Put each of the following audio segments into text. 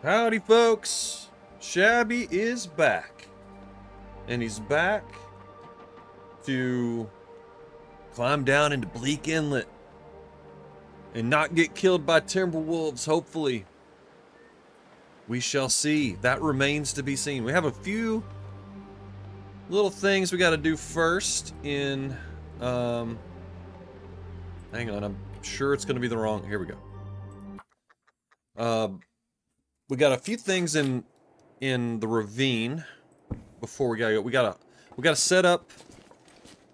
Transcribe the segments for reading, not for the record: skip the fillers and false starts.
Howdy, folks. Shabby is back. And he's back to climb down into Bleak Inlet and not get killed by timber wolves, hopefully. We shall see. That remains to be seen. We have a few little things we got to do first in... hang on, I'm sure it's going to be the wrong... Here we go. We got a few things in the ravine before we gotta go. We gotta set up.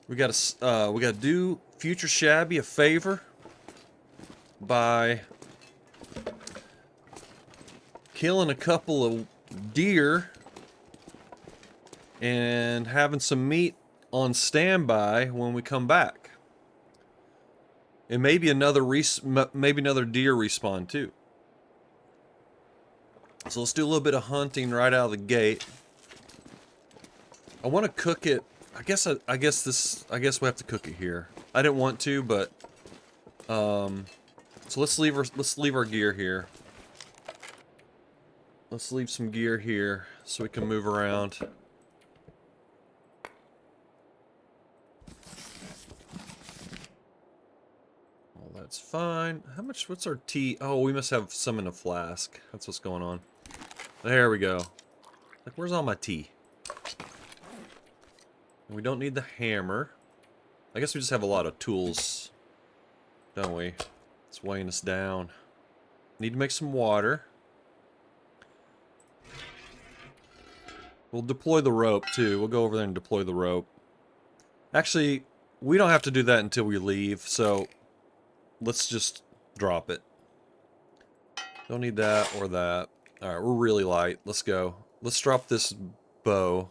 We gotta do future Shabby a favor by killing a couple of deer and having some meat on standby when we come back, and maybe another deer respawn too. So let's do a little bit of hunting right out of the gate. I want to cook it. I guess we have to cook it here. I didn't want to, but so let's leave our gear here. Let's leave some gear here so we can move around. Oh, that's fine. What's our tea? Oh, we must have some in a flask. That's what's going on. There we go. Like, where's all my tea? We don't need the hammer. I guess we just have a lot of tools, don't we? It's weighing us down. Need to make some water. We'll deploy the rope, too. We'll go over there and deploy the rope. Actually, we don't have to do that until we leave, so let's just drop it. Don't need that or that. Alright, we're really light. Let's go. Let's drop this bow.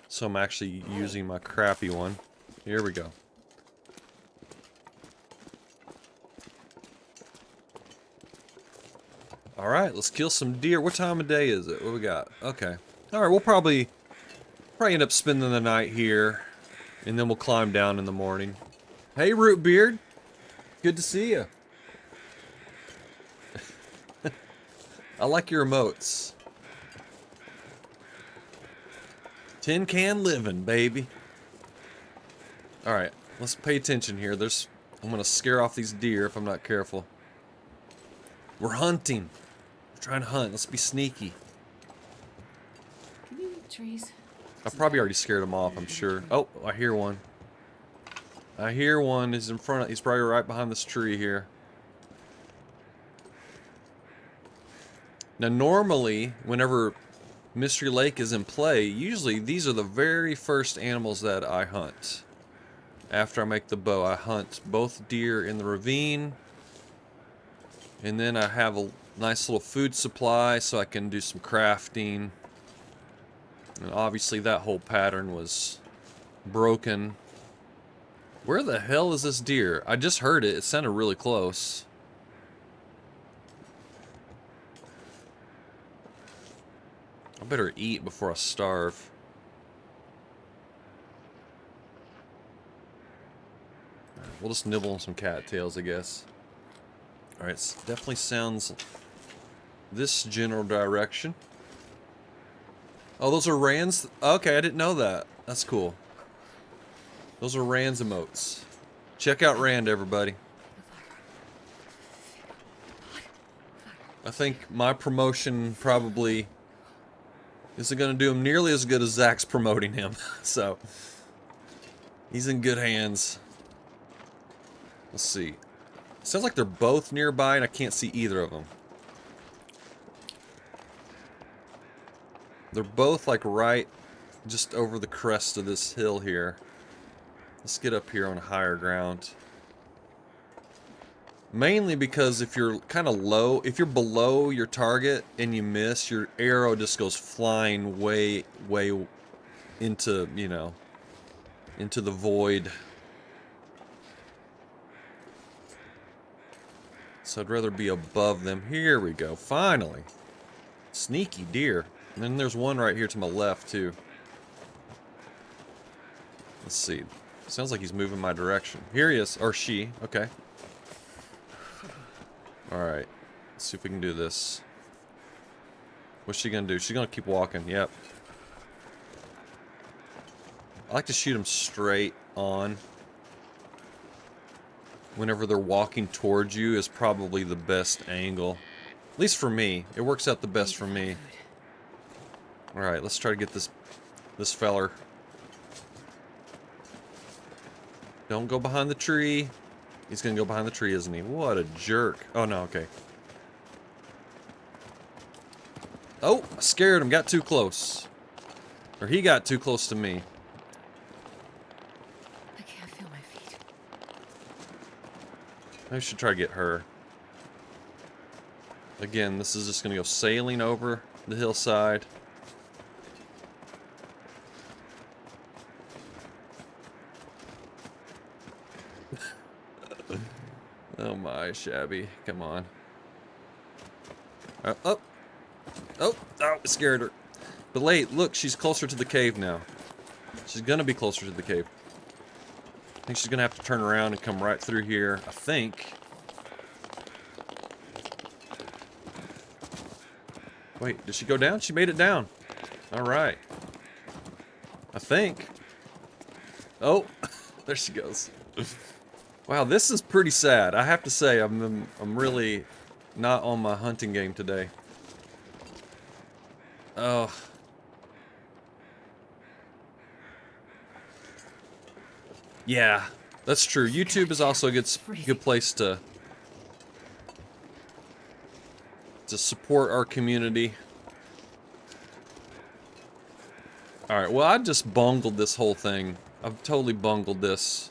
So I'm actually using my crappy one. Here we go. Alright, let's kill some deer. What time of day is it? What we got? Okay. Alright, we'll probably end up spending the night here. And then we'll climb down in the morning. Hey, Rootbeard. Good to see you. I like your emotes. Tin can living, baby. Alright, let's pay attention here. I'm gonna scare off these deer if I'm not careful. We're hunting. We're trying to hunt. Let's be sneaky. Can you eat trees? I probably already scared them off, I'm sure. Oh, I hear one. I hear one. He's he's probably right behind this tree here. Now, normally, whenever Mystery Lake is in play, usually these are the very first animals that I hunt. After I make the bow, I hunt both deer in the ravine, and then I have a nice little food supply so I can do some crafting. And obviously that whole pattern was broken. Where the hell is this deer? I just heard it. It sounded really close. I better eat before I starve. We'll just nibble on some cattails, I guess. Alright, definitely sounds this general direction. Oh, those are Rand's? Okay, I didn't know that. That's cool. Those are Rand's emotes. Check out Rand, everybody. I think my promotion probably isn't going to do him nearly as good as Zach's promoting him. So, he's in good hands. Let's see. Sounds like they're both nearby and I can't see either of them. They're both like right just over the crest of this hill here. Let's get up here on higher ground. Mainly because if you're kind of low, if you're below your target and you miss, your arrow just goes flying way into, you know, into the void. So I'd rather be above them. Here we go, finally. Sneaky deer. And then there's one right here to my left, too. Let's see. Sounds like he's moving my direction. Here he is. Or she. Okay. Alright. Let's see if we can do this. What's she gonna do? She's gonna keep walking. Yep. I like to shoot them straight on. Whenever they're walking towards you is probably the best angle. At least for me. It works out the best for me. Alright, let's try to get this feller. Don't go behind the tree. He's gonna go behind the tree, isn't he? What a jerk. Oh no, okay. Oh, I scared him. Got too close. Or he got too close to me. I can't feel my feet. I should try to get her. Again, this is just gonna go sailing over the hillside. Oh my, Shabby. Come on. Oh, I scared her. But look, she's closer to the cave now. She's gonna be closer to the cave. I think she's gonna have to turn around and come right through here. I think. Wait, did she go down? She made it down. Alright. I think. Oh, there she goes. Wow, this is pretty sad. I have to say, I'm really not on my hunting game today. Oh. Yeah, that's true. YouTube is also a good place to support our community. Alright, well, I just bungled this whole thing. I've totally bungled this.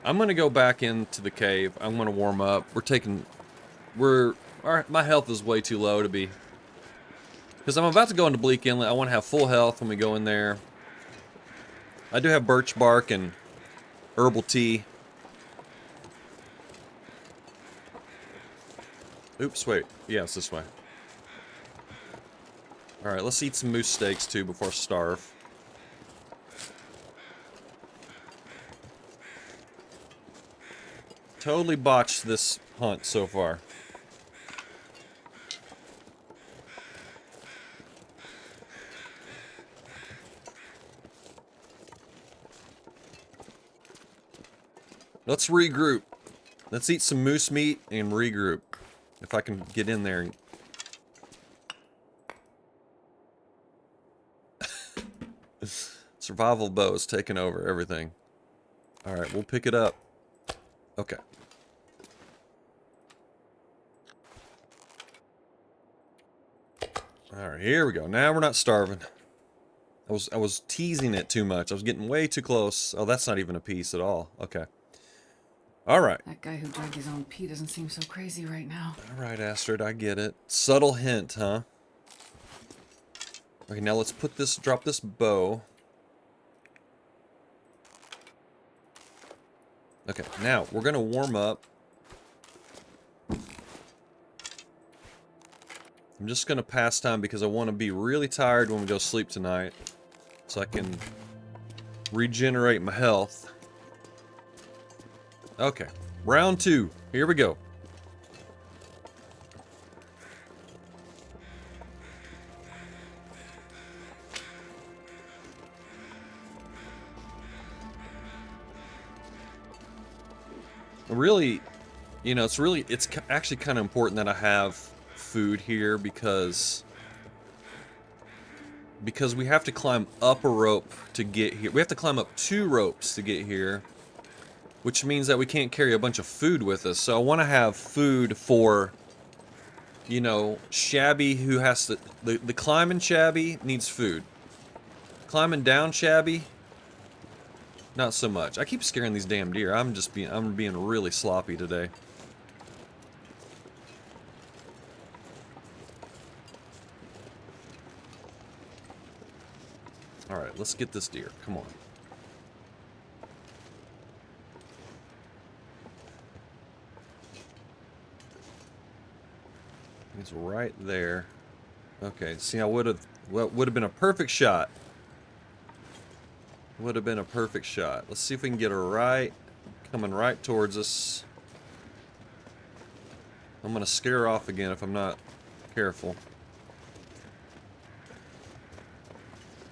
I'm gonna go back into the cave. I'm gonna warm up. My health is way too low to be. Because I'm about to go into Bleak Inlet. I want to have full health when we go in there. I do have birch bark and herbal tea. Oops, wait. Yeah, it's this way. Alright, let's eat some moose steaks too before I starve. Totally botched this hunt so far. Let's regroup. Let's eat some moose meat and regroup. If I can get in there. Survival bow's taking over everything. Alright, we'll pick it up. Okay. Alright, here we go. Now we're not starving. I was teasing it too much. I was getting way too close. Oh, that's not even a piece at all. Okay. Alright. That guy who drank his own pee doesn't seem so crazy right now. Alright, Astrid, I get it. Subtle hint, huh? Okay, now let's drop this bow. Okay, now we're gonna warm up. I'm just gonna pass time because I want to be really tired when we go sleep tonight. So I can regenerate my health. Okay, round 2. Here we go. Really, you know, it's actually kind of important that I have food here because we have to climb up a rope to get here. We have to climb up 2 ropes to get here, which means that we can't carry a bunch of food with us. So I want to have food for, you know, Shabby, who has to the climbing Shabby needs food. Climbing down Shabby, not so much. I keep scaring these damn deer. I'm being really sloppy today. Alright, let's get this deer. Come on. He's right there. Okay, see, would have been a perfect shot. Would have been a perfect shot. Let's see if we can get her right, coming right towards us. I'm gonna scare her off again if I'm not careful.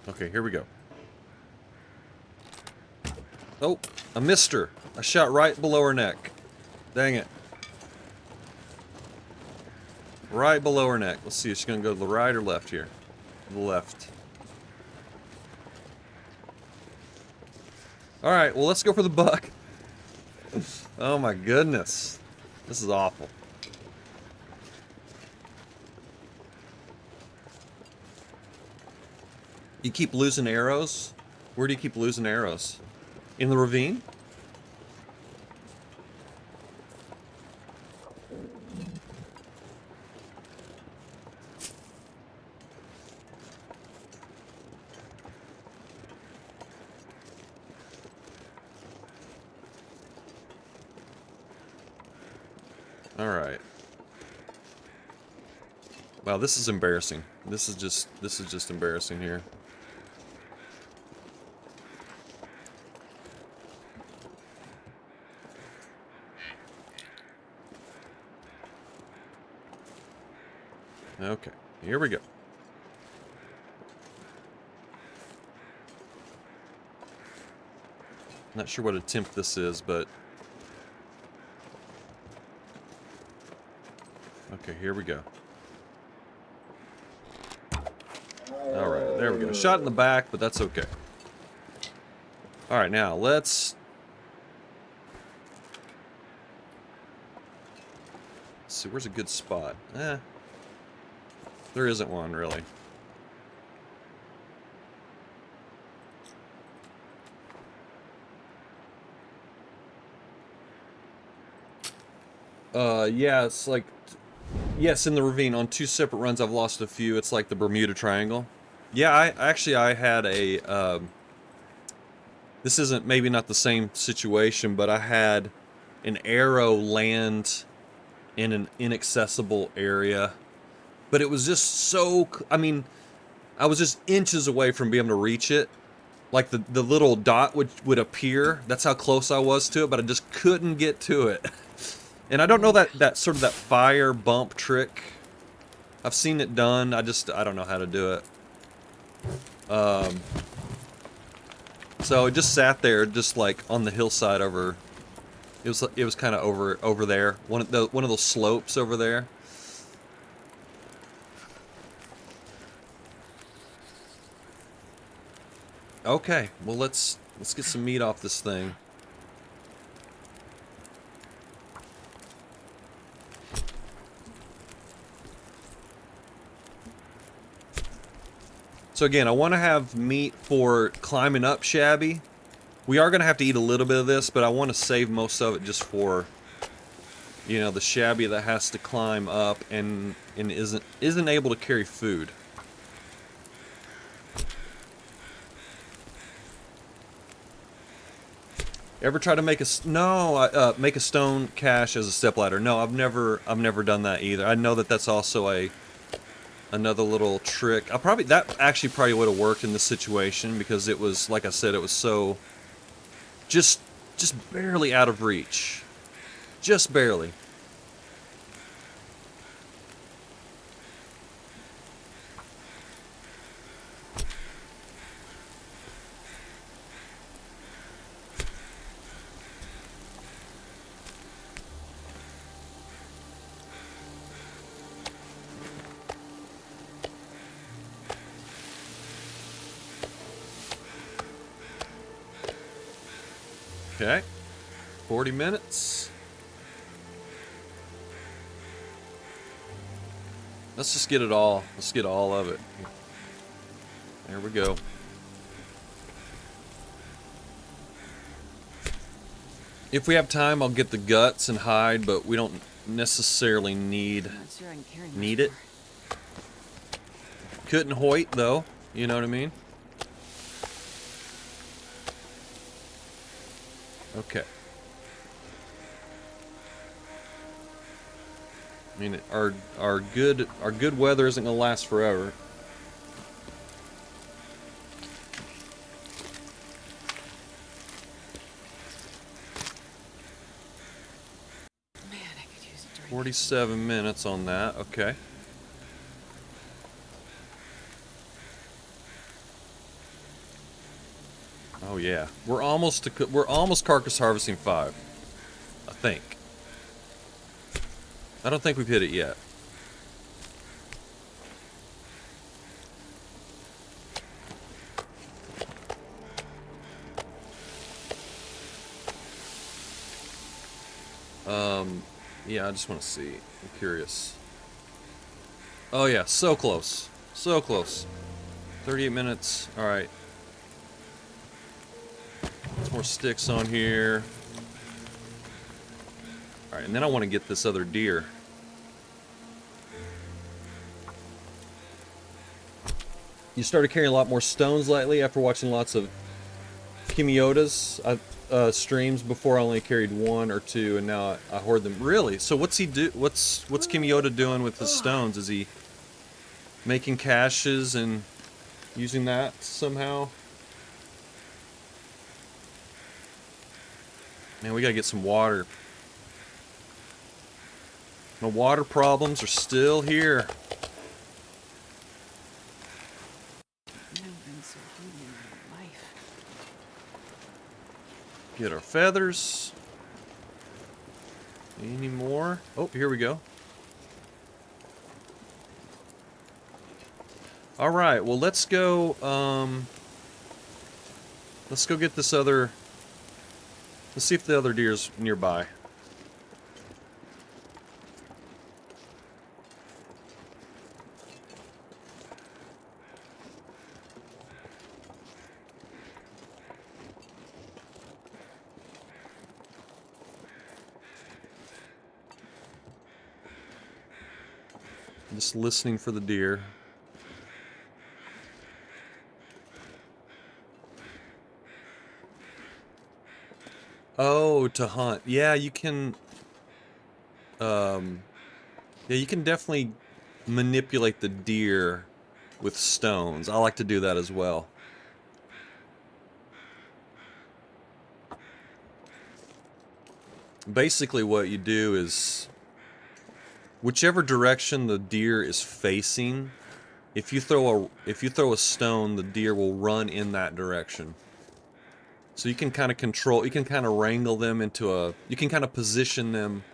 Okay, here we go. Oh, I missed her. I shot right below her neck. Dang it. Right below her neck. Let's see, is she gonna go to the right or left here? To the left. Alright, well, let's go for the buck. Oh my goodness. This is awful. You keep losing arrows? Where do you keep losing arrows? In the ravine? Alright. Wow, this is embarrassing. This is just embarrassing here. Okay, here we go. Not sure what attempt this is, but... Okay, here we go. Alright, there we go. Shot in the back, but that's okay. Alright, now, let's see, where's a good spot? There isn't one, really. Yeah, it's like... Yes, in the ravine, on 2 separate runs I've lost a few. It's like the Bermuda Triangle. Yeah, I had a, this isn't, maybe not the same situation, but I had an arrow land in an inaccessible area. But it was just so, I mean, I was just inches away from being able to reach it. Like the little dot would appear. That's how close I was to it, but I just couldn't get to it. And I don't know that sort of that fire bump trick. I've seen it done. I don't know how to do it. So it just sat there, just like on the hillside over. It was kind of over there. One of those slopes over there. Okay, well let's get some meat off this thing. So again, I want to have meat for climbing up Shabby. We are going to have to eat a little bit of this, but I want to save most of it just for, you know, the Shabby that has to climb up and isn't able to carry food. Ever try to make make a stone cache as a stepladder? No, I've never done that either. I know that that's also another little trick. That actually probably would have worked in this situation because it was, like I said, it was so just barely out of reach. Just barely. Okay. 40 minutes. Let's just get it all. Let's get all of it. There we go. If we have time, I'll get the guts and hide, but we don't necessarily need it. Couldn't Hoyt, though. You know what I mean? Okay. I mean, our good weather isn't gonna last forever. Man, I could use a 47 minutes on that. Okay. Oh yeah, we're almost carcass harvesting 5. I think. I don't think we've hit it yet. Yeah, I just want to see. I'm curious. Oh yeah, so close. So close. 38 minutes. Alright. Some more sticks on here. Alright, and then I want to get this other deer. You started carrying a lot more stones lately after watching lots of Kimiota's streams. Before I only carried 1 or 2, and now I hoard them. Really? So what's he do? What's Kimiota doing with the stones? Is he making caches and using that somehow? Man, we gotta get some water. My water problems are still here. Never been so hungry in my life. Get our feathers. Any more? Oh, here we go. Alright, well let's go get this other. Let's see if the other deer's nearby. I'm just listening for the deer. Oh, to hunt. Yeah, you can yeah, you can definitely manipulate the deer with stones. I like to do that as well. Basically what you do is whichever direction the deer is facing, if you throw a stone, the deer will run in that direction. So you can kind of control, you can kind of wrangle them into you can kind of position them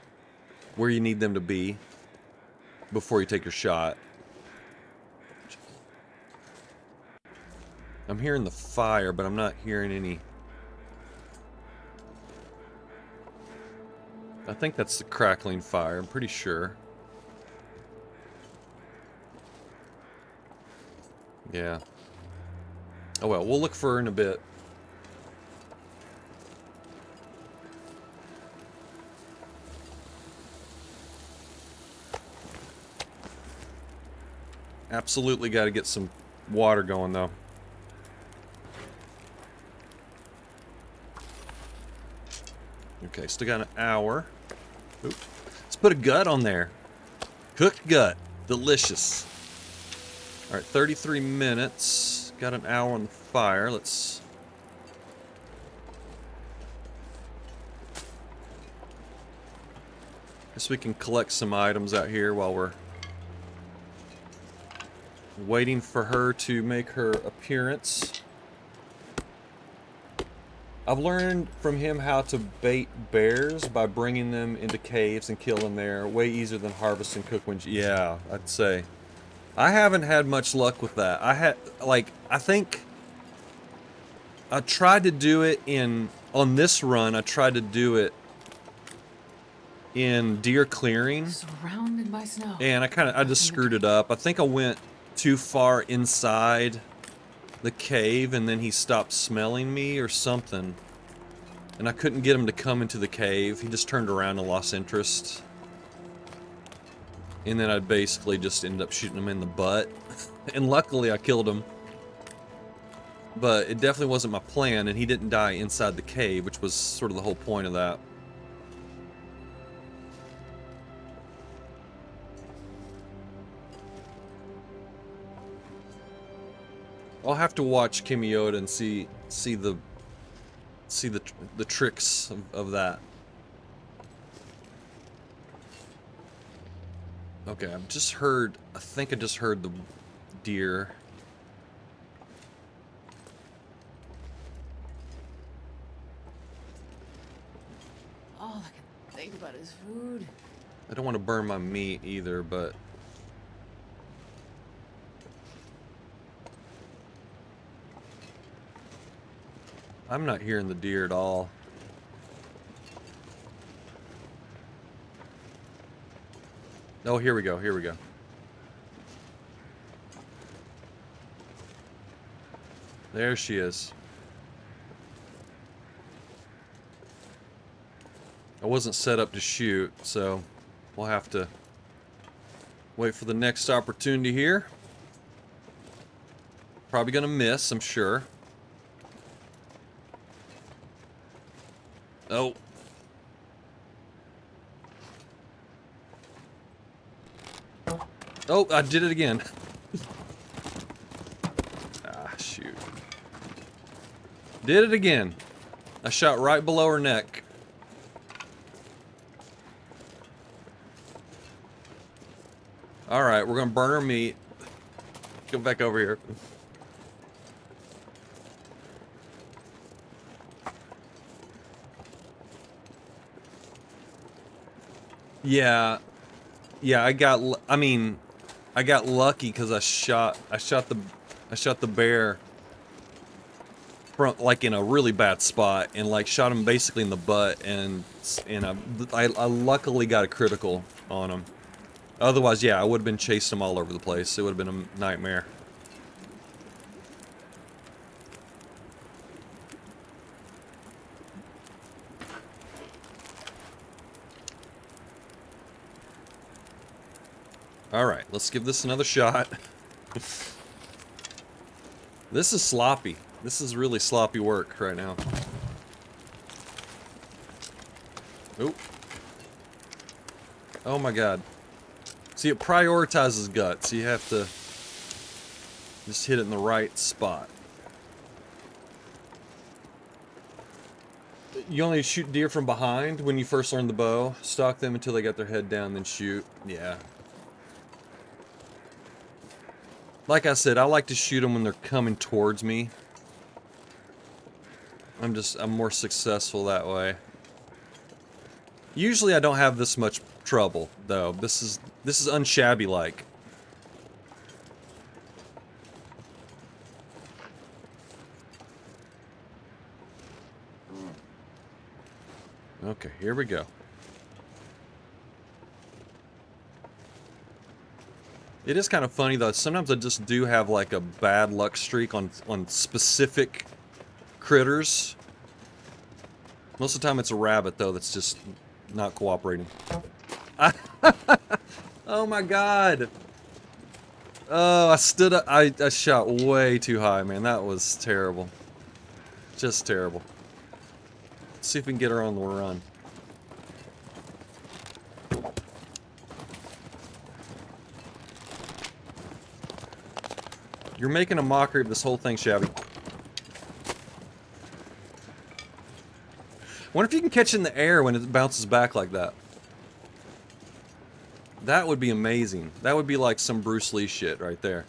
where you need them to be before you take your shot. I'm hearing the fire, but I'm not hearing any. I think that's the crackling fire, I'm pretty sure. Yeah. Oh well, we'll look for her in a bit. Absolutely got to get some water going, though. Okay, still got an hour. Oop. Let's put a gut on there. Cooked gut. Delicious. Alright, 33 minutes. Got an hour on the fire. Let's... Guess we can collect some items out here while we're waiting for her to make her appearance. I've learned from him how to bait bears by bringing them into caves and kill them there. Way easier than harvesting cookwind. Yeah, I'd say. I haven't had much luck with that. I think I tried to do it on this run, I tried to do it in deer clearing. Surrounded by snow. And I just screwed it up. I think I went too far inside the cave and then he stopped smelling me or something. And I couldn't get him to come into the cave. He just turned around and lost interest. And then I'd basically just end up shooting him in the butt. And luckily I killed him. But it definitely wasn't my plan, and he didn't die inside the cave, which was sort of the whole point of that. I'll have to watch Kimiota and see the tricks of that. Okay, I've just heard, I think I just heard the deer. All I can think about is food. I don't want to burn my meat either, but... I'm not hearing the deer at all. Oh, here we go, here we go. There she is. I wasn't set up to shoot, so we'll have to wait for the next opportunity here. Probably gonna miss, I'm sure. Oh. Oh, I did it again. Ah, shoot. Did it again. I shot right below her neck. Alright, we're gonna burn her meat. Go back over here. Yeah. Yeah, I got lucky because I shot the bear from, like, in a really bad spot, and like shot him basically in the butt, and I luckily got a critical on him. Otherwise, yeah, I would have been chasing him all over the place. It would have been a nightmare. Alright, let's give this another shot. This is sloppy. This is really sloppy work right now. Oop. Oh my god. See, it prioritizes guts. You have to just hit it in the right spot. You only shoot deer from behind when you first learn the bow. Stalk them until they got their head down, then shoot. Yeah. Like I said, I like to shoot them when they're coming towards me. I'm more successful that way. Usually I don't have this much trouble, though. This is unshabby like. Okay, here we go. It is kind of funny though. Sometimes I just do have like a bad luck streak on specific critters. Most of the time it's a rabbit though that's just not cooperating. Oh my god. Oh, I stood up. I shot way too high, man. That was terrible. Just terrible. Let's see if we can get her on the run. You're making a mockery of this whole thing, Shabby. Wonder if you can catch in the air when it bounces back like that. That would be amazing. That would be like some Bruce Lee shit right there.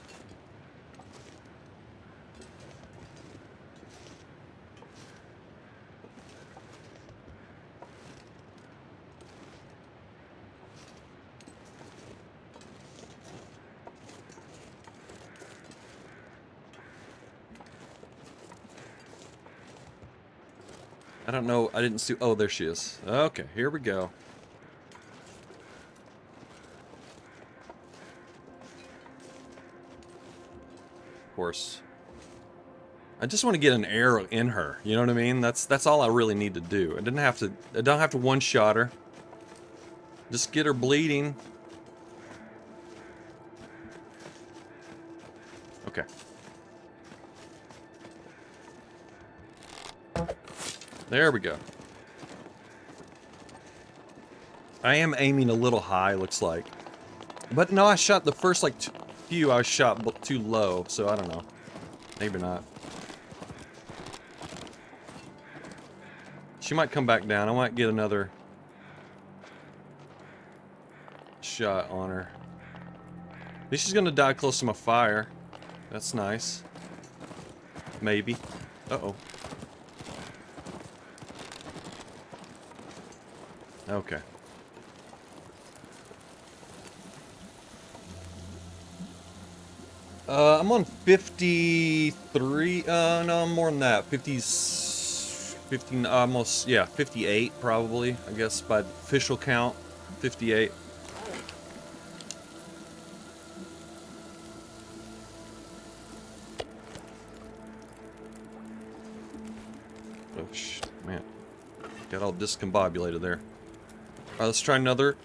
I don't know. I didn't see. Oh, there she is. Okay, here we go. Of course. I just want to get an arrow in her. You know what I mean? That's all I really need to do. I don't have to one-shot her. Just get her bleeding. Okay. There we go. I am aiming a little high, looks like. But no, I shot the first, like, few I shot too low, so I don't know. Maybe not. She might come back down. I might get another shot on her. At least she's gonna die close to my fire. That's nice. Maybe. Uh-oh. Okay. I'm on 53, no, more than that. 15, almost, yeah, 58 probably, I guess, by the official count. 58. Oh, man. Got all discombobulated there. Alright, let's try another.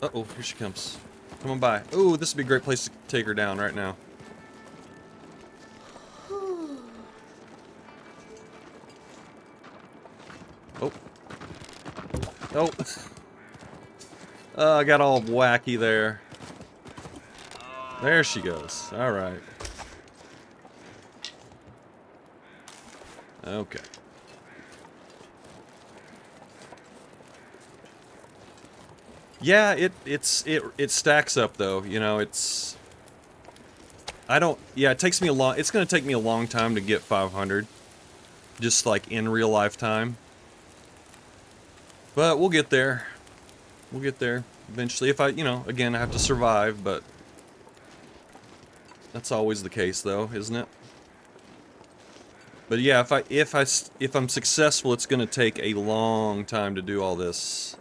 Uh-oh, here she comes. Come on by. Ooh, this would be a great place to take her down right now. Oh. Oh. I got all wacky there. There she goes. Alright. Okay. Yeah, it stacks up though, you know, it's it takes me it's gonna take me a long time to get 500. Just like in real life time. But we'll get there. We'll get there eventually. If again, I have to survive, but that's always the case though, isn't it? But yeah, if I'm successful, it's gonna take a long time to do all this.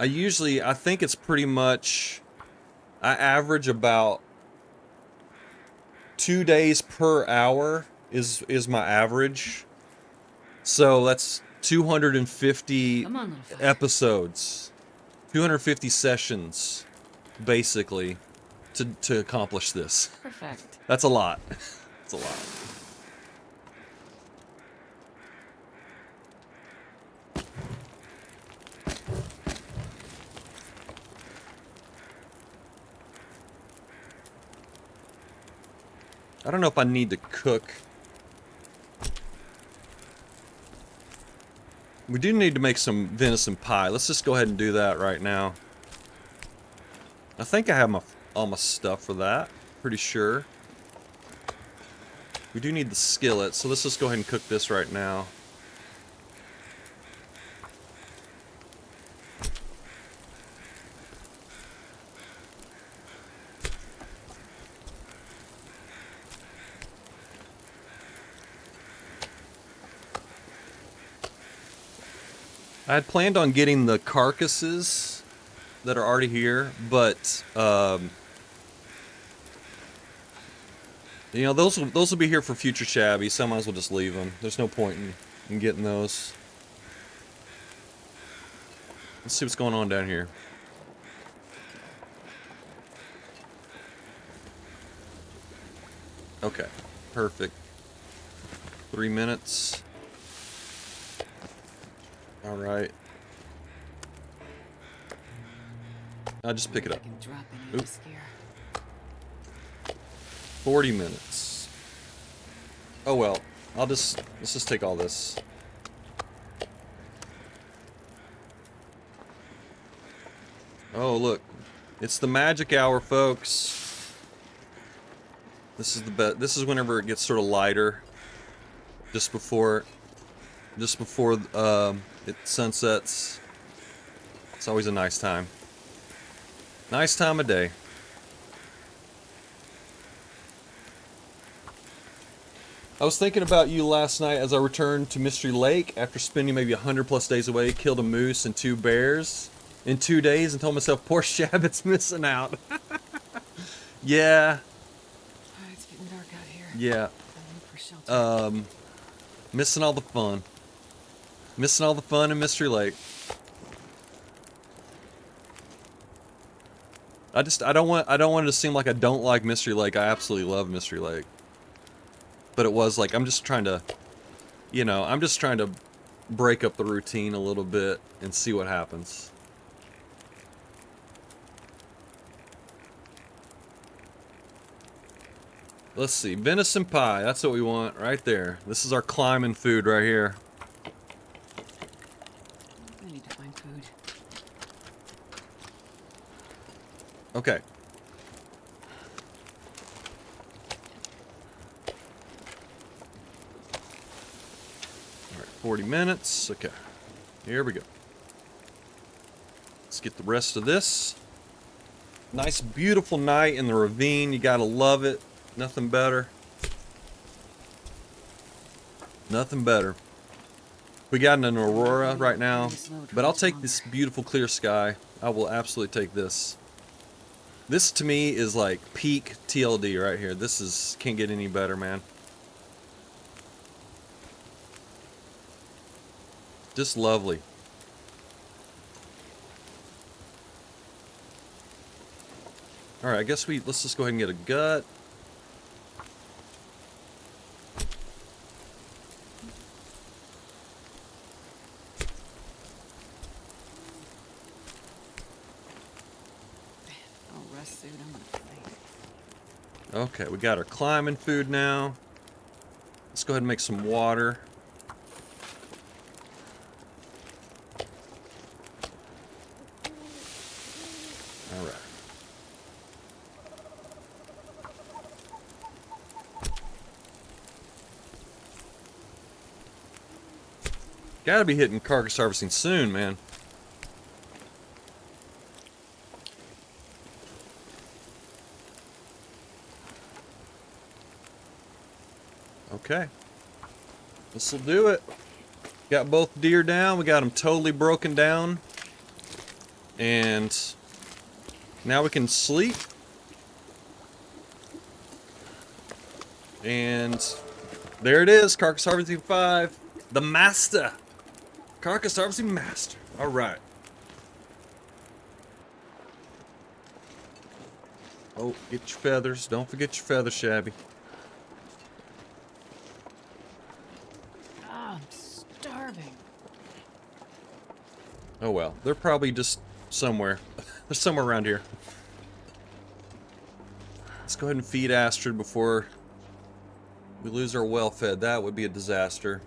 I think it's pretty much, I average about 2 days per hour is my average. So that's 250 Come on, little fella. episodes, 250 sessions, basically, to accomplish this. Perfect. That's a lot. It's a lot. I don't know if I need to cook. We do need to make some venison pie. Let's just go ahead and do that right now. I think I have all my stuff for that. Pretty sure. We do need the skillet, so let's just go ahead and cook this right now. I had planned on getting the carcasses that are already here, but you know, those will be here for future Shabby, so I might as well just leave them. There's no point in getting those. Let's see what's going on down here. Okay, perfect. 3 minutes. Alright. I'll just pick it up. I can drop any Oop. of this gear. 40 minutes. Oh well. Let's just take all this. Oh look. It's the magic hour, folks. This is this is whenever it gets sort of lighter. Just before it sunsets. It's always a nice time. Nice time of day. I was thinking about you last night as I returned to Mystery Lake after spending maybe 100+ days away, killed a moose and 2 bears in 2 days, and told myself, poor Shabbat's missing out. Yeah. It's getting dark out here. Yeah. I'll look for shelter. Missing all the fun. Missing all the fun in Mystery Lake. I don't want it to seem like I don't like Mystery Lake. I absolutely love Mystery Lake. But it was like, I'm just trying to, I'm just trying to break up the routine a little bit and see what happens. Let's see, venison pie, that's what we want right there. This is our climbing food right here. I need to find food. Okay. Alright, 40 minutes. Okay. Here we go. Let's get the rest of this. Nice, beautiful night in the ravine. You gotta love it. Nothing better. Nothing better. We got an aurora right now, but I'll take this beautiful clear sky. I will absolutely take this. This to me is like peak TLD right here. This is, can't get any better, man. Just lovely. Alright, I guess let's just go ahead and get a gut. I'll rest soon. I'm gonna faint. Okay, we got our climbing food now. Let's go ahead and make some water. Alright. Gotta be hitting carcass harvesting soon, man. Okay. This'll do it. Got both deer down. We got them totally broken down. And now we can sleep. And there it is, Carcass Harvesting 5. The master. Carcass Harvesting Master. Alright. Oh, get your feathers. Don't forget your feathers, Shabby. Ah, I'm starving. Oh well, they're probably just somewhere. They're somewhere around here. Let's go ahead and feed Astrid before we lose our well fed. That would be a disaster.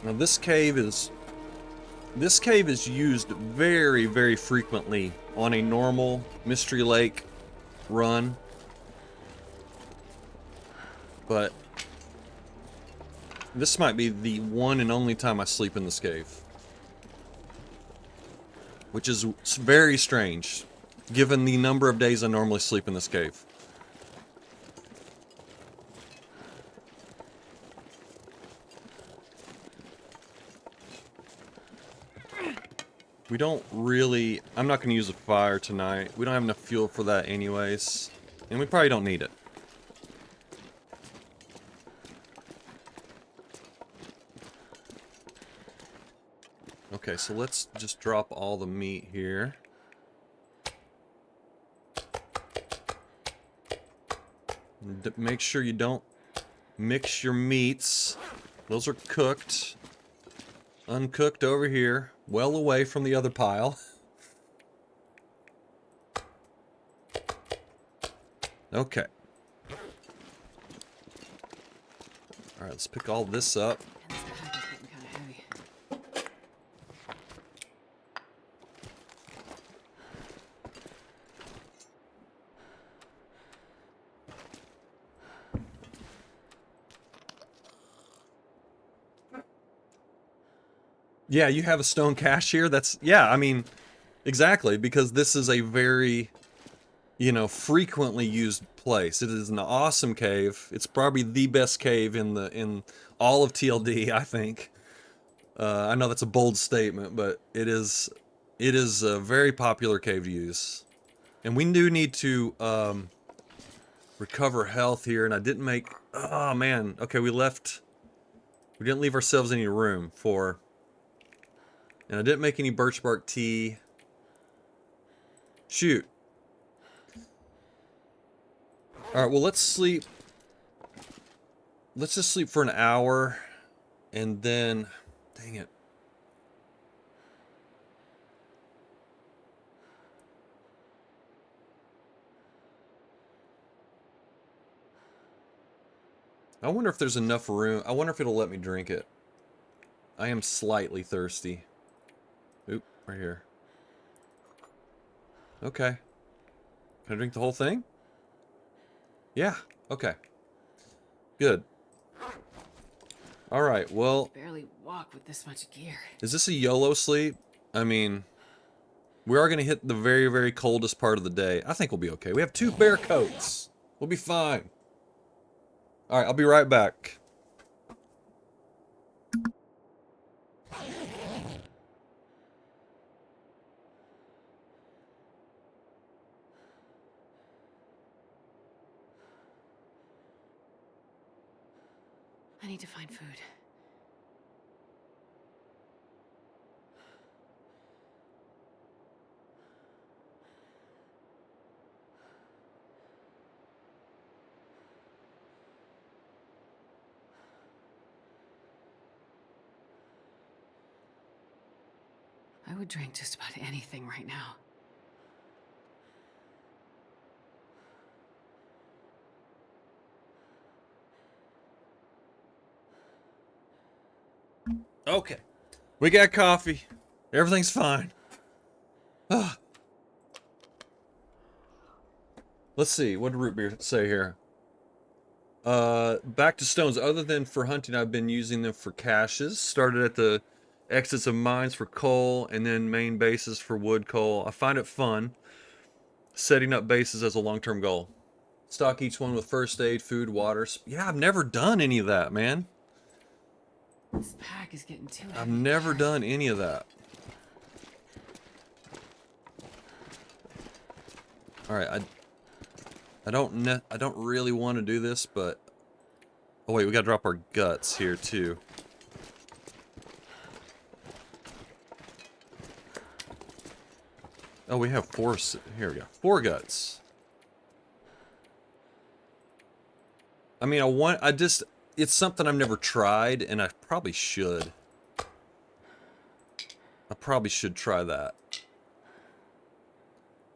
Now this cave is used very, very frequently on a normal Mystery Lake run. But this might be the one and only time I sleep in this cave. Which is very strange, given the number of days I normally sleep in this cave. We don't really... I'm not going to use a fire tonight. We don't have enough fuel for that anyways. And we probably don't need it. Okay, so let's just drop all the meat here. Make sure you don't mix your meats. Those are cooked. Uncooked over here. Well away from the other pile. Okay. Alright, let's pick all this up. And this pack is getting kind of heavy. Yeah, you have a stone cache here? That's... Yeah, I mean... Exactly, because this is a very... you know, frequently used place. It is an awesome cave. It's probably the best cave in all of TLD, I think. I know that's a bold statement, but it is a very popular cave to use. And we do need to recover health here, and I didn't make... Oh, man. Okay, we didn't leave ourselves any room for... And I didn't make any birch bark tea. Shoot. All right, well, let's sleep. Let's just sleep for an hour, and then, dang it. I wonder if there's enough room. I wonder if it'll let me drink it. I am slightly thirsty. Oop, right here. Okay. Can I drink the whole thing? Yeah, okay. Good. Alright, well... Barely walk with this much gear. Is this a YOLO sleep? I mean... We are going to hit the very, very coldest part of the day. I think we'll be okay. We have 2 bear coats. We'll be fine. Alright, I'll be right back. I need to find food. I would drink just about anything right now. Okay. We got coffee. Everything's fine. Let's see. What did root beer say here? Back to stones. Other than for hunting, I've been using them for caches. Started at the exits of mines for coal, and then main bases for wood coal. I find it fun setting up bases as a long-term goal. Stock each one with first aid, food, water. Yeah, I've never done any of that, man. This pack is getting too heavy. I've never done any of that. All right, I don't really want to do this, but oh wait, we gotta drop our guts here too. Oh, we have 4. Here we go. 4 guts. I mean, it's something I've never tried, and I probably should. I probably should try that.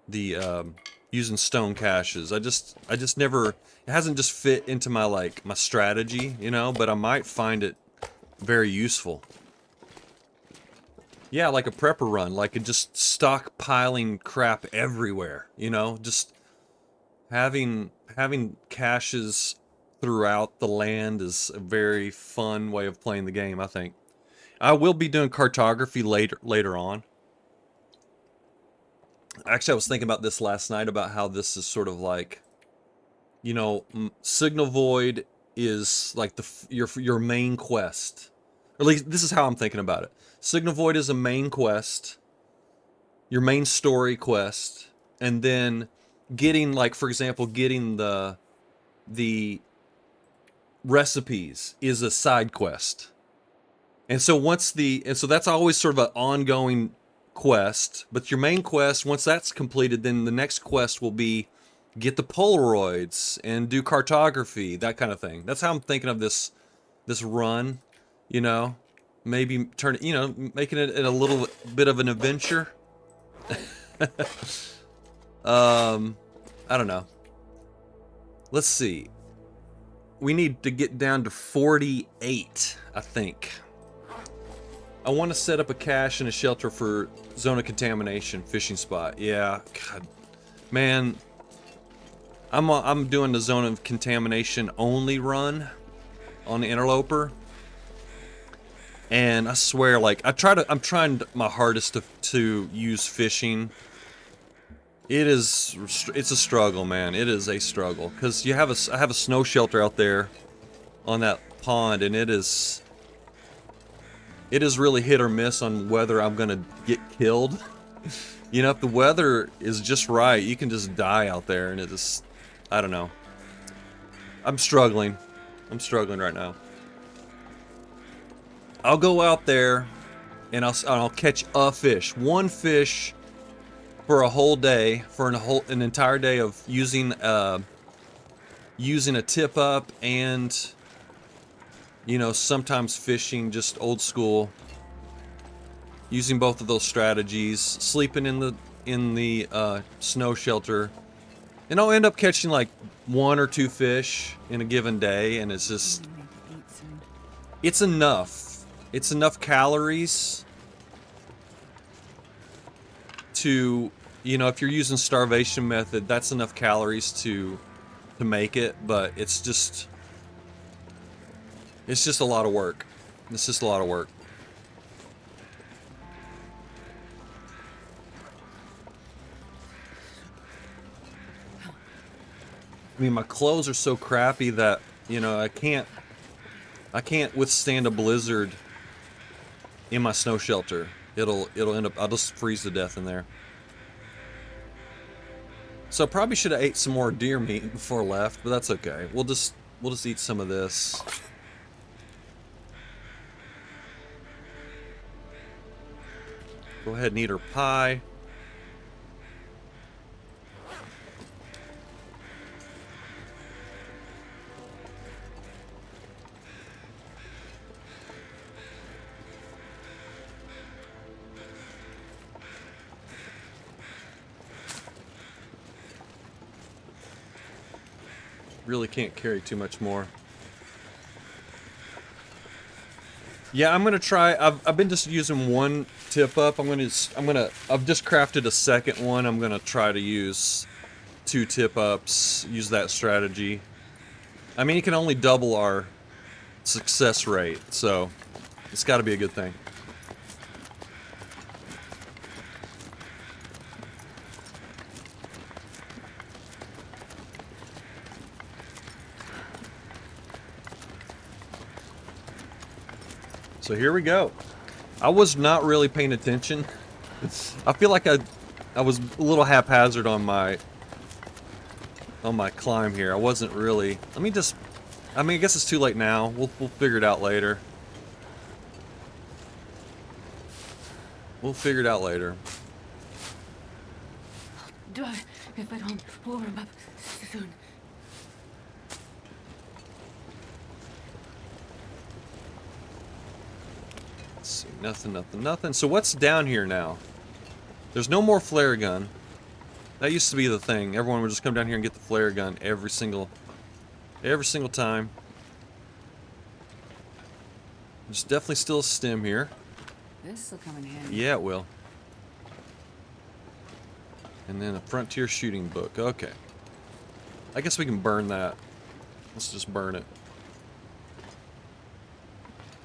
The, using stone caches. I just never, it hasn't just fit into my, like, my strategy, you know, but I might find it very useful. Yeah, like a prepper run, like just stockpiling crap everywhere, you know, just having caches throughout the land is a very fun way of playing the game, I think. I will be doing cartography later on. Actually, I was thinking about this last night about how this is sort of like, you know, Signal Void is like your main quest. Or at least this is how I'm thinking about it. Signal Void is a main quest, your main story quest, and then getting, like, for example, getting the recipes is a side quest. And so so that's always sort of an ongoing quest, but your main quest, once that's completed, then the next quest will be get the Polaroids and do cartography, that kind of thing. That's how I'm thinking of this run, you know, maybe making it a little bit of an adventure. I don't know. Let's see. We need to get down to 48, I think. I want to set up a cache and a shelter for zone of contamination fishing spot. Yeah, God, man, I'm doing the zone of contamination only run on the Interloper, and I swear, like, I'm trying my hardest to use fishing. It's a struggle, man. It is a struggle because I have a snow shelter out there on that pond, and it is really hit or miss on whether I'm gonna get killed. You know, if the weather is just right, you can just die out there, and it is, I don't know. I'm struggling right now. I'll go out there, and I'll catch a fish, one fish, for a whole day, for an entire day of using using a tip up and, you know, sometimes fishing just old school. Using both of those strategies, sleeping in the snow shelter, and I'll end up catching like 1 or 2 fish in a given day, and it's just, I need to eat soon. it's enough. It's enough calories to, you know, if you're using starvation method, that's enough calories to make it, but it's just a lot of work. It's just a lot of work. I mean, my clothes are so crappy that, you know, I can't withstand a blizzard in my snow shelter. It'll end up, I'll just freeze to death in there. So I probably should have ate some more deer meat before I left, but that's okay. We'll just eat some of this. Go ahead and eat her pie. Really can't carry too much more. Yeah, I'm gonna try. I've been just using one tip up. I've just crafted a second one. I'm gonna try to use 2 tip ups. Use that strategy. I mean, it can only double our success rate, so it's got to be a good thing. So here we go. I was not really paying attention. I feel like I was a little haphazard on my climb here. I wasn't really. I mean, I guess it's too late now. We'll figure it out later. We'll figure it out later. Do I? If I don't warm up soon. Let's see. Nothing. So what's down here now? There's no more flare gun. That used to be the thing. Everyone would just come down here and get the flare gun every single time. There's definitely still a stem here. This will come in handy. Yeah, it will. And then a frontier shooting book. Okay. I guess we can burn that. Let's just burn it.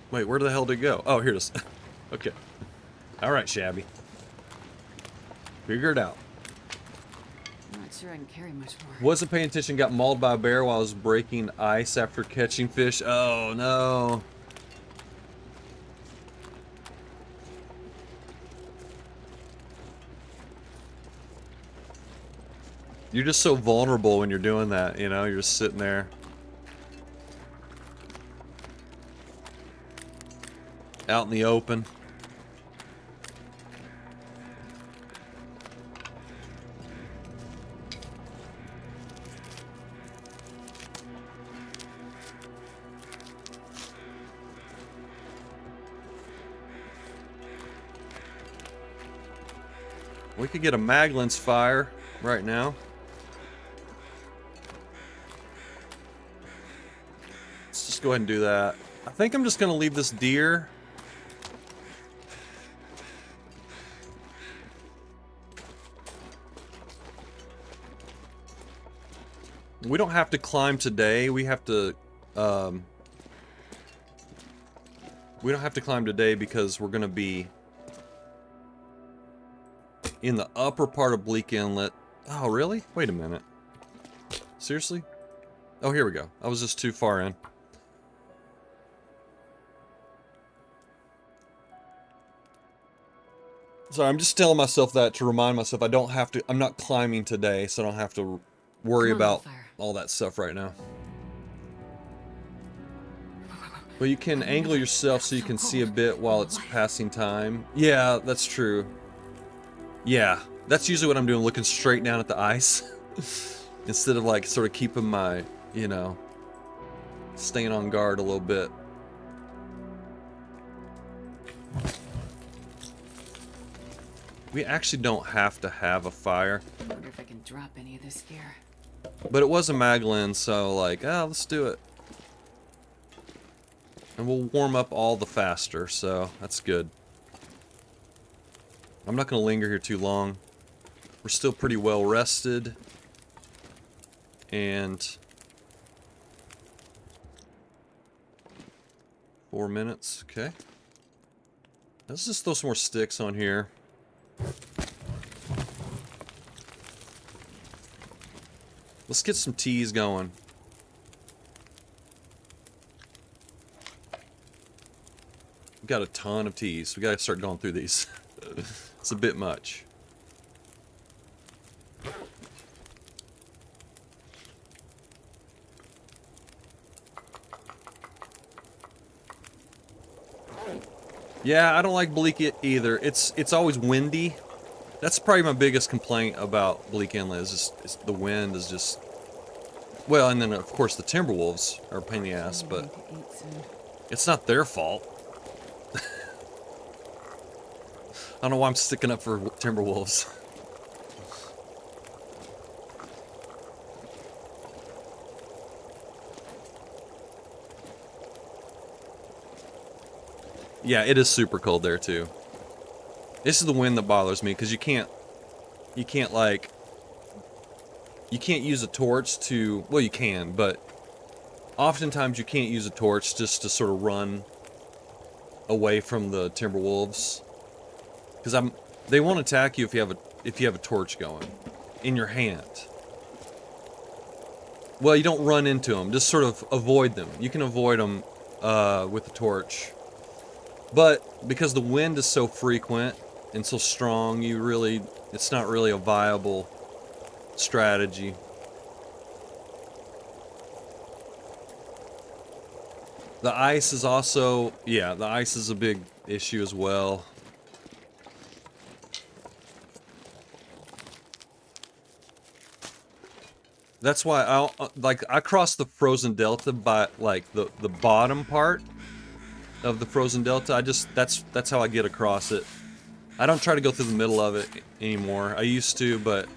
Wait, where the hell did it go? Oh, here it is. Okay. Alright, Shabby. Figure it out. I'm not sure I can carry much more. Wasn't paying attention, got mauled by a bear while I was breaking ice after catching fish. Oh, no. You're just so vulnerable when you're doing that, you know? You're just sitting there. Out in the open. We could get a Maglin's fire right now. Let's just go ahead and do that. I think I'm just going to leave this deer. We don't have to climb today. We have to, we don't have to climb today because we're going to be in the upper part of Bleak Inlet. Oh, really? Wait a minute. Seriously? Oh, here we go. I was just too far in. Sorry, I'm just telling myself that to remind myself I don't have to, I'm not climbing today, so I don't have to worry about all that stuff right now. Well, you can angle yourself so you can see a bit while it's passing time. Yeah, that's true. Yeah, that's usually what I'm doing, looking straight down at the ice. Instead of like sort of keeping my you know, staying on guard a little bit. We actually don't have to have a fire. I wonder if I can drop any of this gear. But it was a Magdalene, so like, let's do it. And we'll warm up all the faster, so that's good. I'm not going to linger here too long. We're still pretty well rested. And 4 minutes, okay. Let's just throw some more sticks on here. Let's get some teas going. We've got a ton of teas. We gotta start going through these. It's a bit much. Yeah, I don't like Bleak either. It's always windy. That's probably my biggest complaint about Bleak Inlet is the wind is just... Well, and then of course the Timberwolves are a pain in the ass, but it's not their fault. I don't know why I'm sticking up for Timberwolves. Yeah, it is super cold there too. This is the wind that bothers me because you can't like, you can't use a torch to, well you can, but oftentimes you can't use a torch just to sort of run away from the Timberwolves. Because they won't attack you if you have a torch going in your hand. Well, you don't run into them, just sort of avoid them. You can avoid them with the torch. But because the wind is so frequent and so strong, it's not really a viable strategy. The ice is also, yeah, the ice is a big issue as well. That's why I cross the frozen delta by like the bottom part of the frozen delta. That's how I get across it. I don't try to go through the middle of it anymore. I used to, but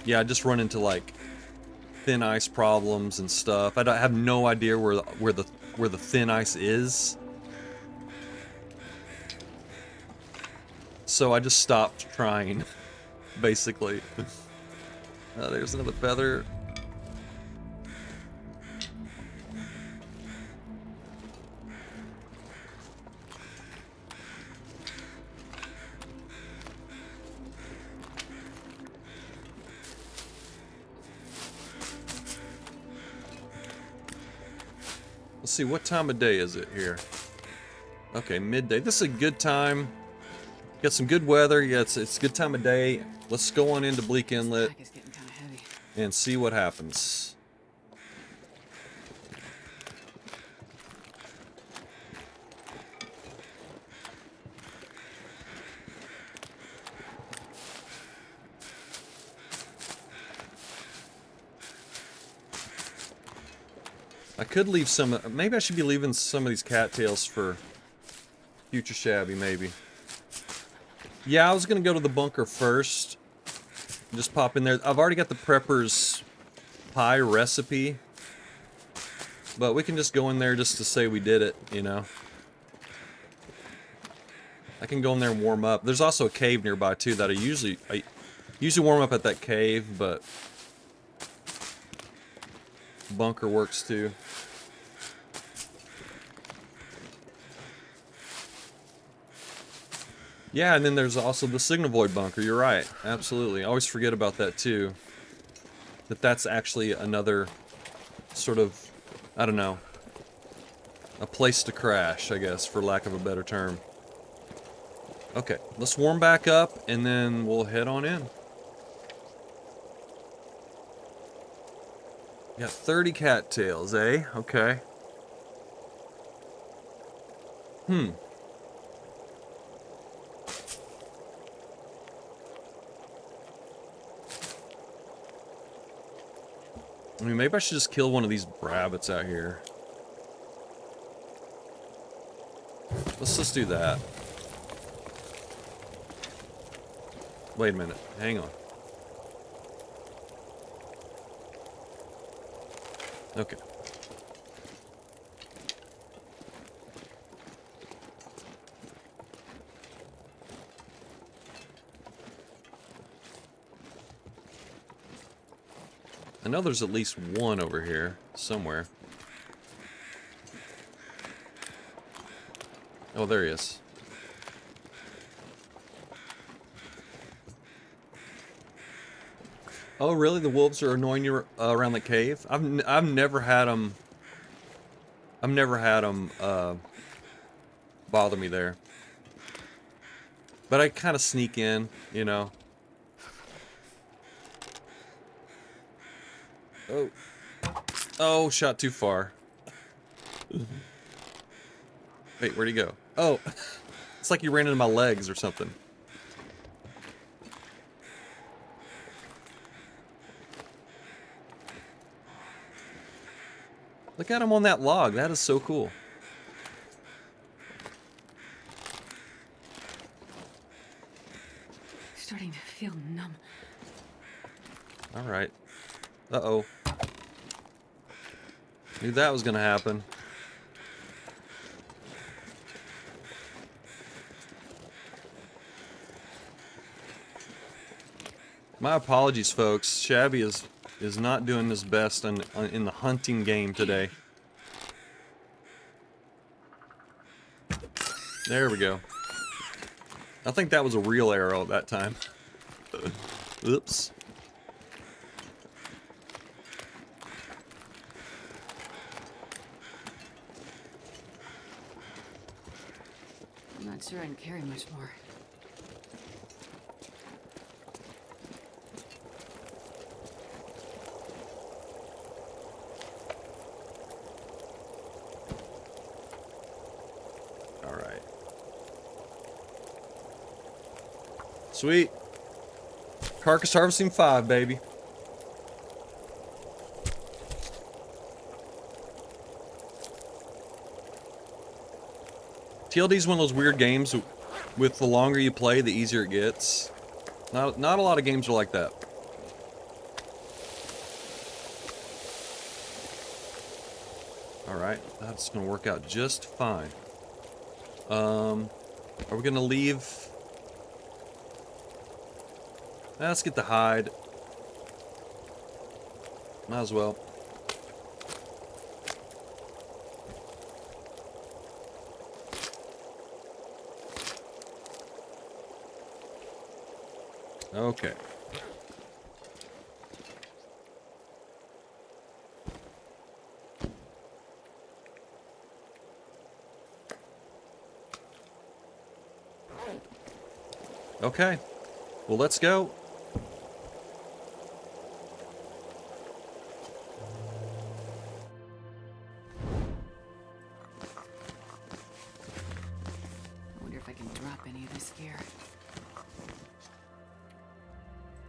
yeah, I just run into like thin ice problems and stuff. I have no idea where the thin ice is. So I just stopped trying, basically. There's another feather. Let's see, what time of day is it here? Okay, midday. This is a good time. Got some good weather. Yeah, it's a good time of day. Let's go on into Bleak Inlet and see what happens. I could leave some, maybe I should be leaving some of these cattails for future Shabby, maybe. Yeah, I was gonna go to the bunker first. Just pop in there. I've already got the prepper's pie recipe. But we can just go in there just to say we did it, you know. I can go in there and warm up. There's also a cave nearby too that I usually warm up at that cave, but bunker works too. Yeah, and then there's also the Signal Void bunker. You're right. Absolutely. I always forget about that too. That's actually another sort of, I don't know, a place to crash, I guess, for lack of a better term. Okay, let's warm back up and then we'll head on in. Got 30 cattails, eh? Okay. I mean, maybe I should just kill one of these rabbits out here. Let's just do that. Wait a minute. Hang on. Okay. I know there's at least one over here somewhere. Oh, there he is. Oh, really? The wolves are annoying you around the cave? I've never had them. I've never had them bother me there. But I kind of sneak in, you know. Oh. Oh, shot too far. Wait, where'd he go? Oh. It's like you ran into my legs or something. Look at him on that log. That is so cool. Starting to feel numb. Alright. Uh-oh. Knew that was gonna happen. My apologies, folks. Shabby is not doing his best in the hunting game today. There we go. I think that was a real arrow at that time. Oops. I'm not sure I can carry much more. Alright. Sweet. Carcass harvesting 5, baby. TLD is one of those weird games with the longer you play, the easier it gets. Not a lot of games are like that. Alright, that's gonna work out just fine. Are we gonna leave? Let's get the hide. Might as well. Okay. Okay. Well, let's go. I wonder if I can drop any of this gear.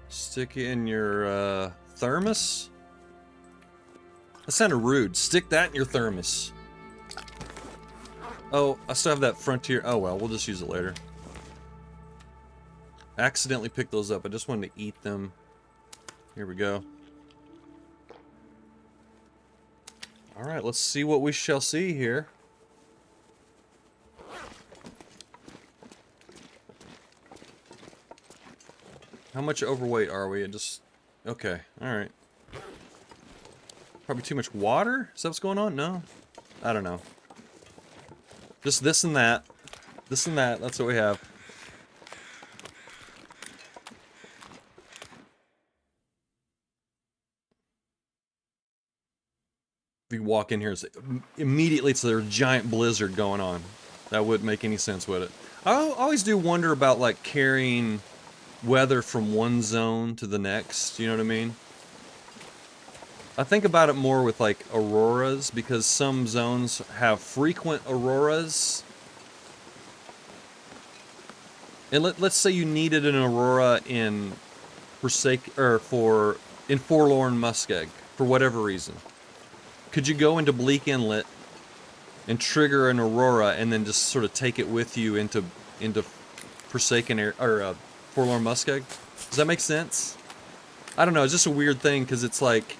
Stick it in your thermos? That sounded rude. Stick that in your thermos. Oh, I still have that frontier. Oh well, we'll just use it later. Accidentally picked those up. I just wanted to eat them. Here we go. Alright, let's see what we shall see here. How much overweight are we? Okay, alright. Probably too much water? Is that what's going on? No? I don't know. Just this and that. This and that, that's what we have. If you walk in here, immediately it's a giant blizzard going on. That wouldn't make any sense, would it? I always do wonder about, like, carrying weather from one zone to the next, you know what I mean? I think about it more with, like, auroras, because some zones have frequent auroras. And let's say you needed an aurora in Forlorn Muskeg. for whatever reason, could you go into Bleak Inlet and trigger an aurora and then just sort of take it with you into Forsaken Air, or Forlorn Muskeg? Does that make sense? I don't know. It's just a weird thing because it's like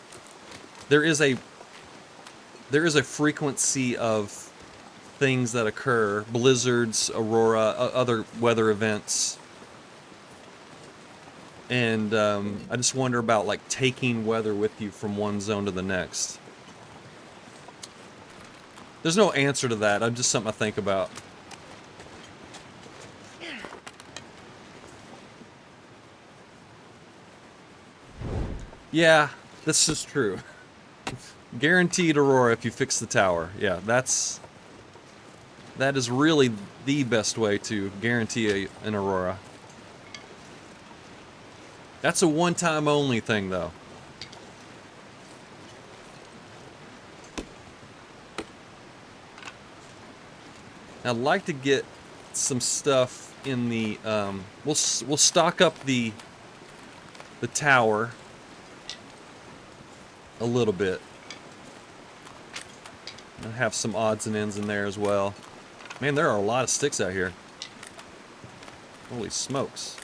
there is a frequency of things that occur, blizzards, aurora, other weather events, and I just wonder about like taking weather with you from one zone to the next. There's no answer to that. I'm just something I think about. Yeah, this is true. Guaranteed aurora if you fix the tower. Yeah, that is really the best way to guarantee an aurora. That's a one-time only thing, though. I'd like to get some stuff in the. We'll stock up the tower a little bit. And have some odds and ends in there as well. Man, there are a lot of sticks out here. Holy smokes.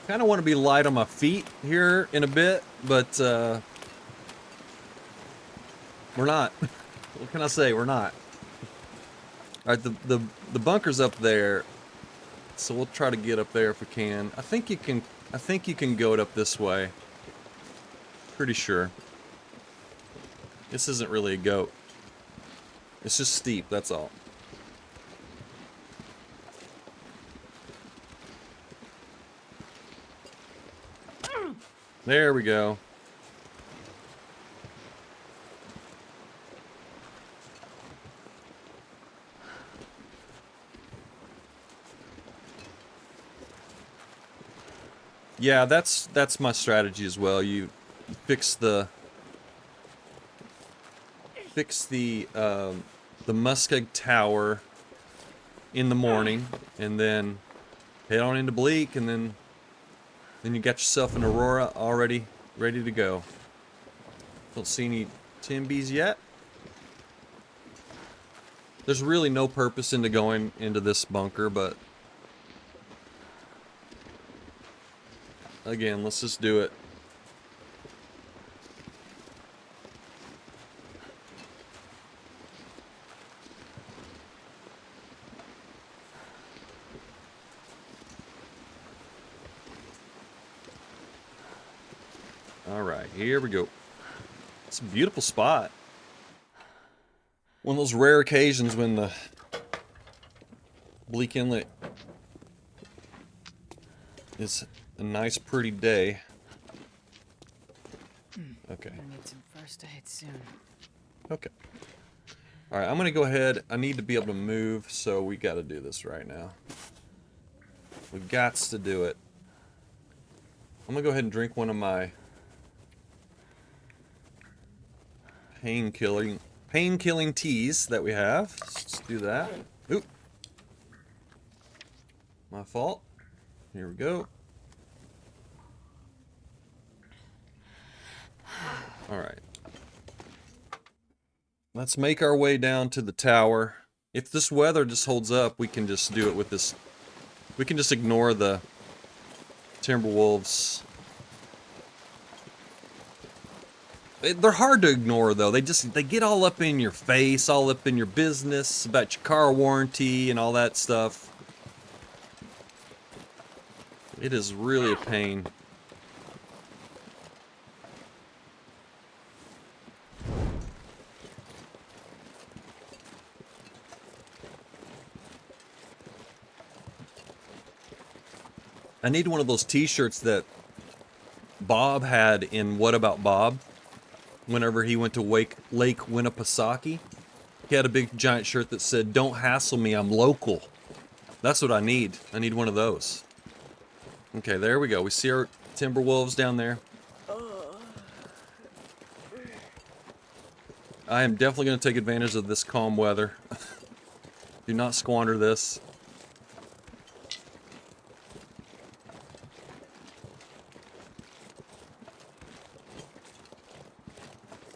Kind of want to be light on my feet here in a bit, but we're not. What can I say? We're not. All right, the bunker's up there, so we'll try to get up there if we can. I think you can go it up this way. Pretty sure. This isn't really a goat. It's just steep. That's all. There we go. Yeah, that's my strategy as well. You fix the Muskeg Tower in the morning, and then head on into Bleak, and then you got yourself an aurora already ready to go. Don't see any timbies yet. There's really no purpose into going into this bunker, but again, let's just do it. All right, here we go. It's a beautiful spot. One of those rare occasions when the Bleak Inlet is a nice, pretty day. Okay. I need some first aid soon. Okay. All right, I'm gonna go ahead. I need to be able to move, so we got to do this right now. We've got to do it. I'm gonna go ahead and drink one of my pain-killing teas that we have. Let's do that. Oop. My fault. Here we go. All right. Let's make our way down to the tower. If this weather just holds up, we can just do it with this. We can just ignore the Timberwolves. They're hard to ignore, though. They get all up in your face, all up in your business about your car warranty and all that stuff. It is really a pain. I need one of those t-shirts that Bob had in What About Bob? Whenever he went to Lake Winnipesaukee. He had a big giant shirt that said, "Don't hassle me, I'm local." That's what I need. I need one of those. Okay, there we go. We see our timber wolves down there. I am definitely going to take advantage of this calm weather. Do not squander this.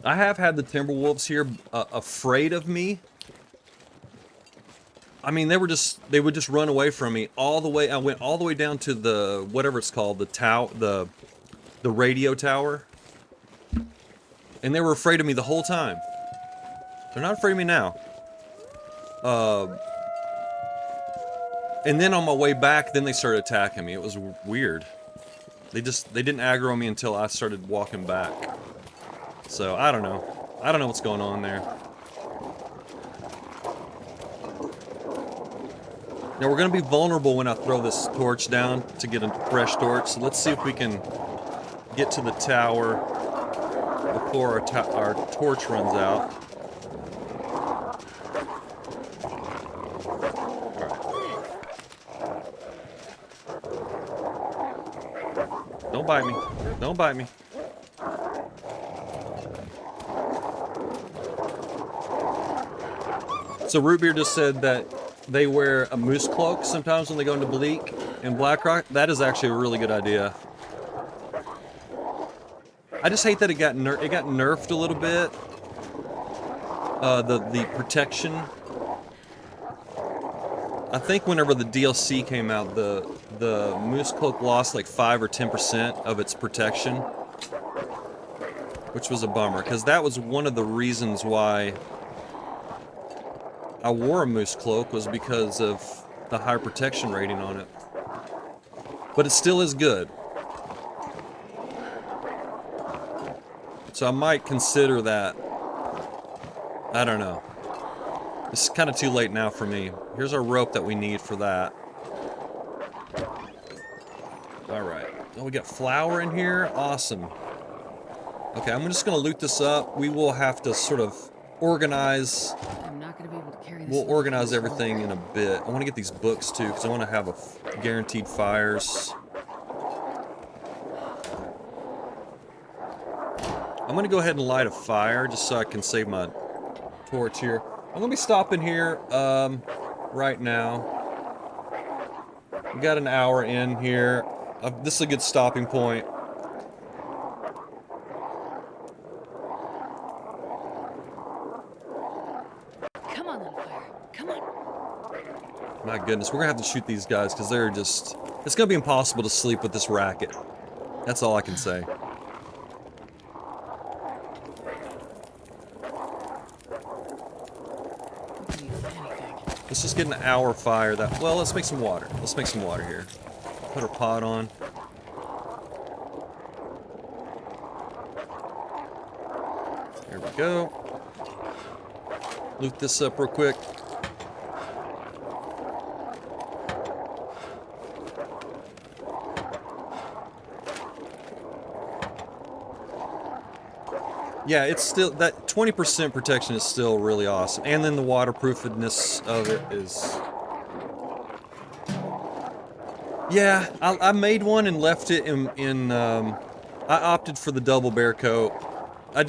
I have had the timber wolves here afraid of me. I mean, they would just run away from me all the way. I went all the way down to the, whatever it's called, the radio tower. And they were afraid of me the whole time. They're not afraid of me now. And then on my way back, then they started attacking me. It was weird. They didn't aggro me until I started walking back. So, I don't know. I don't know what's going on there. Now, we're going to be vulnerable when I throw this torch down to get a fresh torch. So let's see if we can get to the tower before our torch runs out. Alright. Don't bite me. Don't bite me. So Rootbeer just said that they wear a moose cloak sometimes when they go into Bleak and Blackrock. That is actually a really good idea. I just hate that it got nerfed a little bit. The protection. I think whenever the DLC came out, the moose cloak lost like 5 or 10% of its protection, which was a bummer because that was one of the reasons why I wore a moose cloak, was because of the high protection rating on it. But it still is good. So I might consider that. I don't know. It's kind of too late now for me. Here's our rope that we need for that. Alright. Oh, we got flour in here. Awesome. Okay, I'm just going to loot this up. We will have to sort of organize. I'm not going to be able to carry this. We'll organize everything in a bit. I want to get these books too, because I want to have guaranteed fires. I'm going to go ahead and light a fire just so I can save my torch here. I'm going to be stopping here right now. We got an hour in here. This is a good stopping point. Come on, little fire. Come on. My goodness, we're going to have to shoot these guys because they're just... It's going to be impossible to sleep with this racket. That's all I can say. Let's just get an hour fire. Well, let's make some water. Let's make some water here. Put our pot on. There we go. Loot this up real quick. Yeah, it's still, that 20% protection is still really awesome. And then the waterproofedness of it is... Yeah, I made one and left it I opted for the double bear coat. I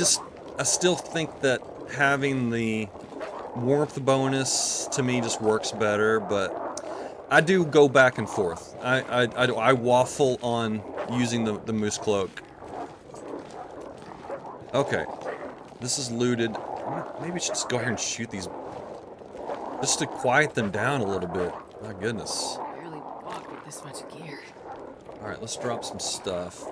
still think that having the warmth bonus to me just works better, but I do go back and forth. I waffle on using the moose cloak. Okay, this is looted. Maybe we should just go here and shoot these, just to quiet them down a little bit. My goodness. Barely walk with this much gear. All right, let's drop some stuff.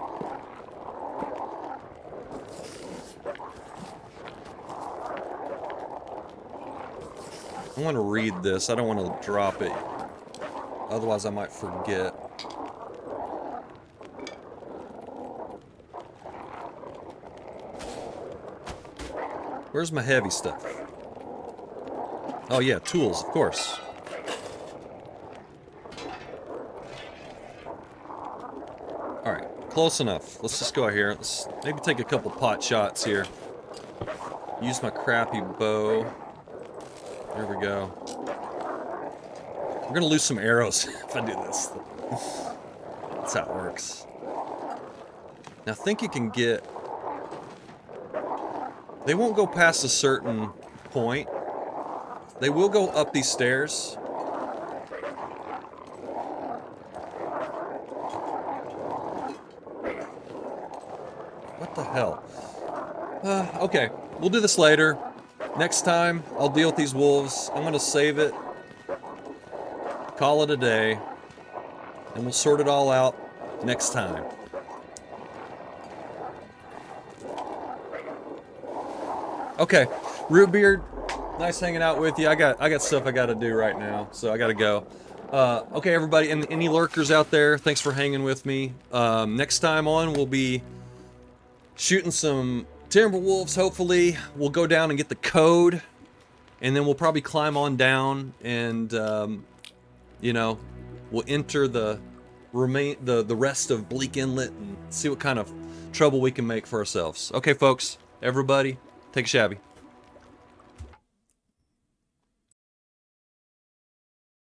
I want to read this. I don't want to drop it. Otherwise, I might forget. Where's my heavy stuff? Oh yeah, tools, of course. Alright, close enough. Let's just go out here. Let's maybe take a couple pot shots here. Use my crappy bow. There we go. We're gonna lose some arrows if I do this. That's how it works. Now I think you can get... They won't go past a certain point. They will go up these stairs. What the hell? Okay, we'll do this later. Next time, I'll deal with these wolves. I'm gonna save it. Call it a day. And we'll sort it all out next time. Okay, Rootbeard, nice hanging out with you. I got stuff I gotta do right now, so I gotta go. Okay, everybody, and any lurkers out there, thanks for hanging with me. Next time on, we'll be shooting some timber wolves, hopefully. We'll go down and get the code, and then we'll probably climb on down and, you know, we'll enter the rest of Bleak Inlet and see what kind of trouble we can make for ourselves. Okay, folks, everybody, take a Shabby.